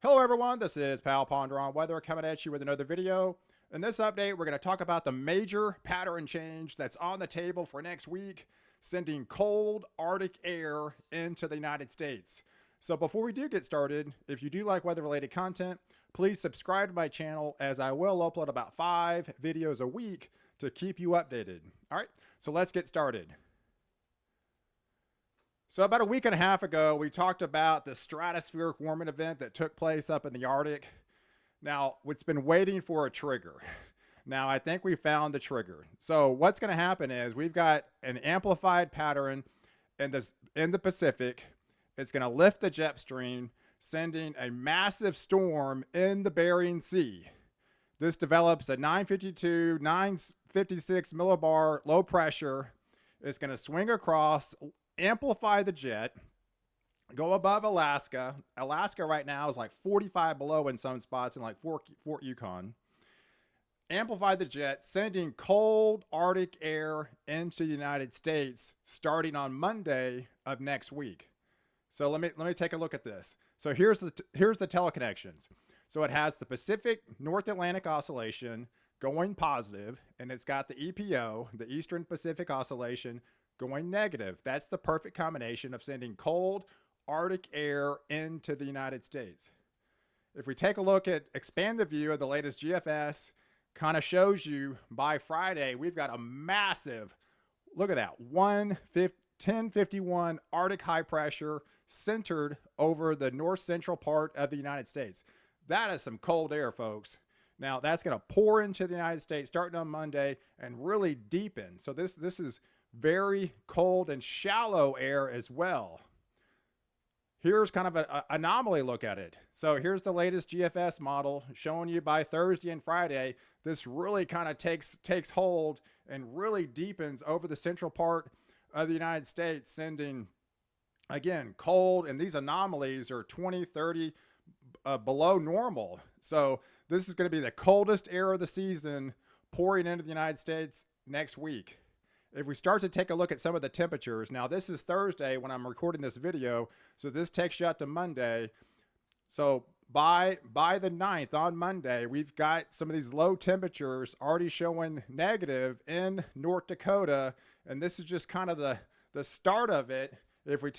Hello everyone, this is Pal Ponder on Weather coming at you with another video. In this update, we're going to talk about the major pattern change that's on the table for next week, sending cold Arctic air into the United States. So before we do get started, if you do like weather-related content, please subscribe to my channel as I will upload about 5 videos a week to keep you updated. All right, so let's get started. So about a week and a half ago, we talked about the stratospheric warming event that took place up in the Arctic. Now, it's been waiting for a trigger. Now, I think we found the trigger. So what's going to happen is we've got an amplified pattern in the Pacific. It's going to lift the jet stream, sending a massive storm in the Bering Sea. This develops at 952, 956 millibar low pressure. It's going to swing across, amplify the jet, go above Alaska. Alaska right now is like 45 below in some spots in like Fort Yukon. Amplify the jet, sending cold Arctic air into the United States starting on Monday of next week. So let me take a look at this. So here's the teleconnections. So it has the Pacific North Atlantic Oscillation going positive, and it's got the EPO, the Eastern Pacific Oscillation, going negative. That's the perfect combination of sending cold Arctic air into the United States. If we take a look at expand the view of the latest GFS, kind of shows you by Friday, we've got a massive, look at that, 1051 Arctic high pressure centered over the north central part of the United States. That is some cold air, folks. Now that's going to pour into the United States starting on Monday and really deepen. So this is very cold and shallow air as well. Here's kind of an anomaly look at it. So here's the latest GFS model showing you by Thursday and Friday, this really kind of takes hold and really deepens over the central part of the United States, sending, again, cold, and these anomalies are 20, 30 below normal. So this is going to be the coldest air of the season pouring into the United States next week. If we start to take a look at some of the temperatures, now this is Thursday when I'm recording this video, so this takes you out to Monday. So by the 9th on Monday, we've got some of these low temperatures already showing negative in North Dakota, and this is just kind of the start of it. If we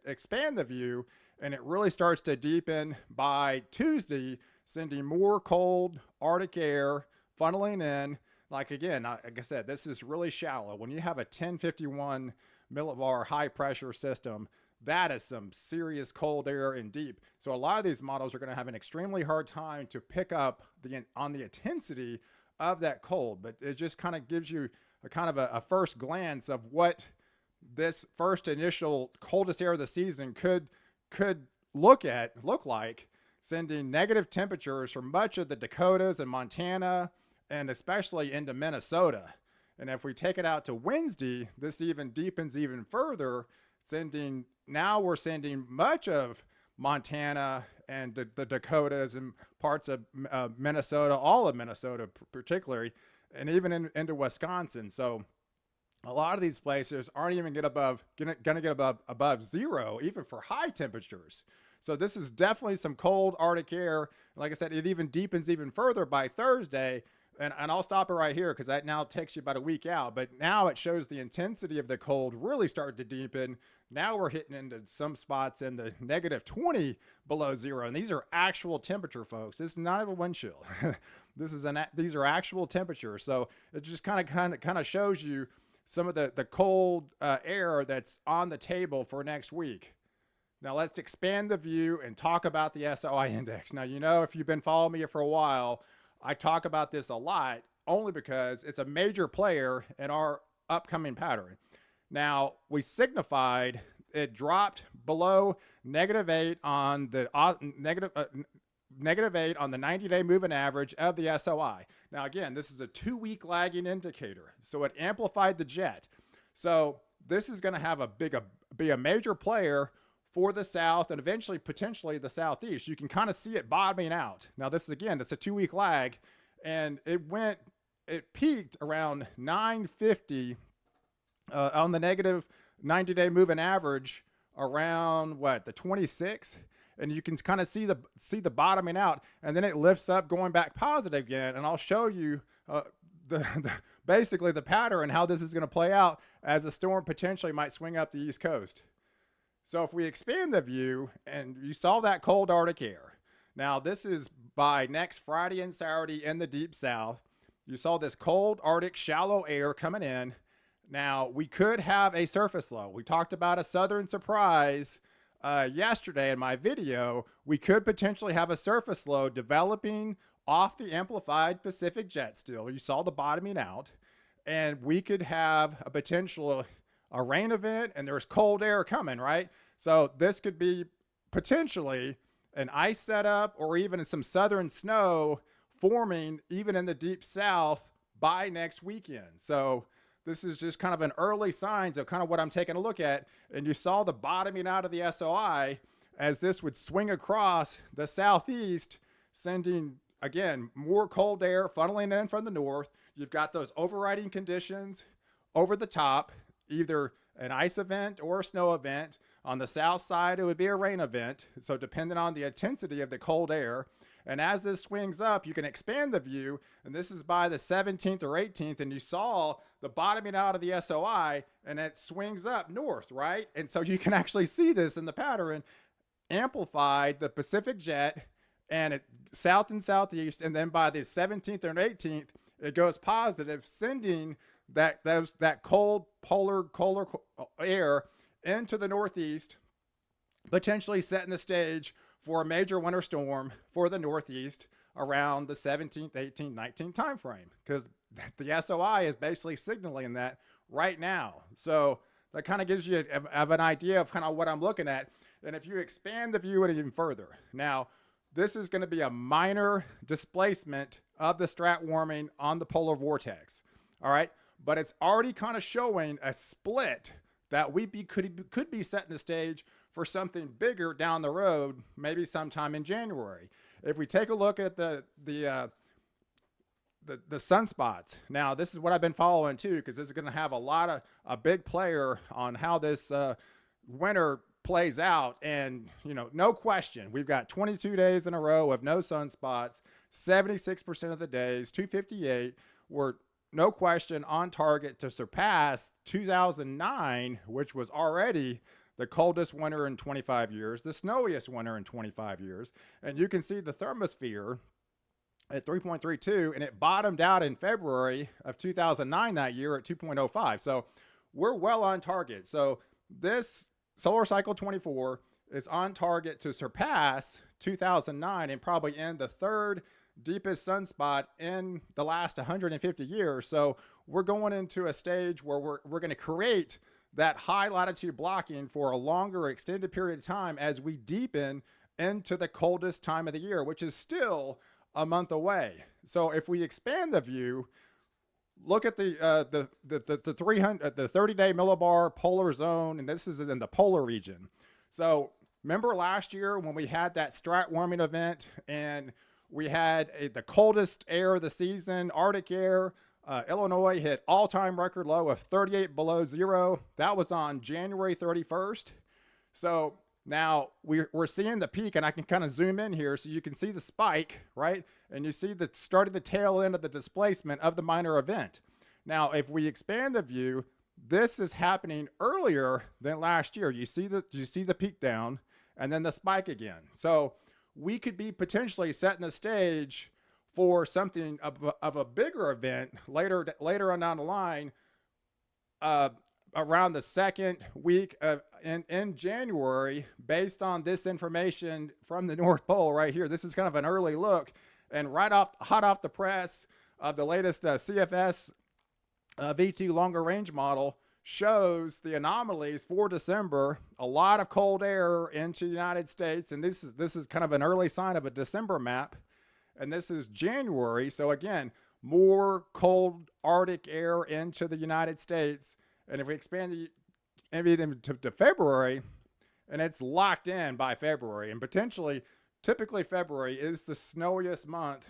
expand the view, and it really starts to deepen by Tuesday, sending more cold Arctic air funneling in. Like again, like I said, this is really shallow. When you have a 1051 millibar high pressure system, that is some serious cold air and deep. So a lot of these models are going to have an extremely hard time to pick up on the intensity of that cold. But it just kind of gives you a first glance of what this first initial coldest air of the season could look like, sending negative temperatures from much of the Dakotas and Montana, and especially into Minnesota. And if we take it out to Wednesday, this even deepens even further, now we're sending much of Montana and the Dakotas and parts of Minnesota, all of Minnesota particularly, and even into Wisconsin. So a lot of these places aren't even gonna get above zero, even for high temperatures. So this is definitely some cold Arctic air. Like I said, it even deepens even further by Thursday. And I'll stop it right here because that now takes you about a week out. But now it shows the intensity of the cold really starting to deepen. Now we're hitting into some spots in the -20 below zero. And these are actual temperature, folks. This is not even wind chill. These are actual temperatures. So it just kind of shows you some of the cold air that's on the table for next week. Now let's expand the view and talk about the Soi Index. Now, if you've been following me for a while, I talk about this a lot only because it's a major player in our upcoming pattern. Now, we signified it dropped below -8 on the -8 on the 90-day moving average of the SOI. Now, again, this is a 2-week lagging indicator, so it amplified the jet. So this is going to be a major player for the South and eventually potentially the Southeast. You can kind of see it bottoming out. Now this is, again, it's a 2-week lag, and it peaked around 950 on the negative 90-day moving average around the 26th. and you can kind of see the bottoming out, and then it lifts up going back positive again. And I'll show you basically the pattern, how this is going to play out as a storm potentially might swing up the East Coast. So if we expand the view, and you saw that cold Arctic air. Now this is by next Friday and Saturday in the deep south. You saw this cold Arctic shallow air coming in. Now we could have a surface low. We talked about a southern surprise yesterday in my video. We could potentially have a surface low developing off the amplified Pacific jet still. You saw the bottoming out, and we could have a potential a rain event, and there's cold air coming, right? So this could be potentially an ice setup, or even some southern snow forming even in the deep south by next weekend. So this is just kind of an early signs of kind of what I'm taking a look at. And you saw the bottoming out of the SOI as this would swing across the southeast, sending, again, more cold air funneling in from the north. You've got those overriding conditions over the top, either an ice event or a snow event. On the south side, it would be a rain event. So depending on the intensity of the cold air. And as this swings up, you can expand the view, and this is by the 17th or 18th, and you saw the bottoming out of the SOI, and it swings up north, right? And so you can actually see this in the pattern, amplified the Pacific jet, and it south and southeast, and then by the 17th or 18th, it goes positive, sending that cold polar air into the northeast, potentially setting the stage for a major winter storm for the northeast around the 17th, 18th, 19th time frame, because the SOI is basically signaling that right now. So that kind of gives you an idea of kind of what I'm looking at. And if you expand the view even further, now this is going to be a minor displacement of the strat warming on the polar vortex. All right, but it's already kind of showing a split that could be setting the stage for something bigger down the road, maybe sometime in January. If we take a look at the sunspots, now this is what I've been following too, because this is going to have a big player on how this winter plays out. And no question, we've got 22 days in a row of no sunspots, 76% of the days, 258. We're no question on target to surpass 2009, which was already the coldest winter in 25 years, the snowiest winter in 25 years. And you can see the thermosphere at 3.32, and it bottomed out in February of 2009 that year at 2.05. So we're well on target. So this solar cycle 24 is on target to surpass 2009 and probably end the third deepest sunspot in the last 150 years. So we're going into a stage where we're going to create that high latitude blocking for a longer extended period of time as we deepen into the coldest time of the year, which is still a month away. So if we expand the view, look at the 30-day millibar polar zone, and this is in the polar region. So remember last year when we had that strat warming event, and we had the coldest air of the season, Arctic air. Illinois hit all-time record low of 38 below zero. That was on January 31st. So now we're seeing the peak, and I can kind of zoom in here so you can see the spike, right? And you see the start of the tail end of the displacement of the minor event. Now, if we expand the view, this is happening earlier than last year. You see the peak down and then the spike again. So we could be potentially setting the stage for something of a bigger event later on down the line, around the second week in January, based on this information from the North Pole right here. This is kind of an early look, and hot off the press of the latest CFS V2 longer range model shows the anomalies for December. A lot of cold air into the United States, and this is kind of an early sign of a December map. And this is January. So again, more cold Arctic air into the United States. And if we expand it into February, and it's locked in by February, and typically February is the snowiest month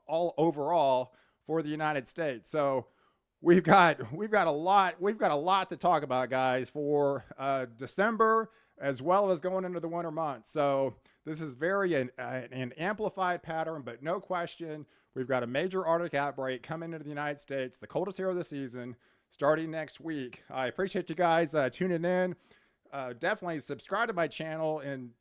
all overall for the United States. So we've got a lot to talk about, guys, for December, as well as going into the winter months. So This is very an amplified pattern, but no question, we've got a major Arctic outbreak coming into the United States, the coldest here of the season, starting next week. I appreciate you guys tuning in. Definitely subscribe to my channel, and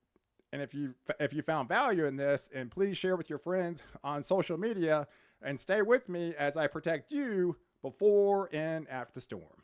if you found value in this, and please share with your friends on social media, and stay with me as I protect you before and after the storm.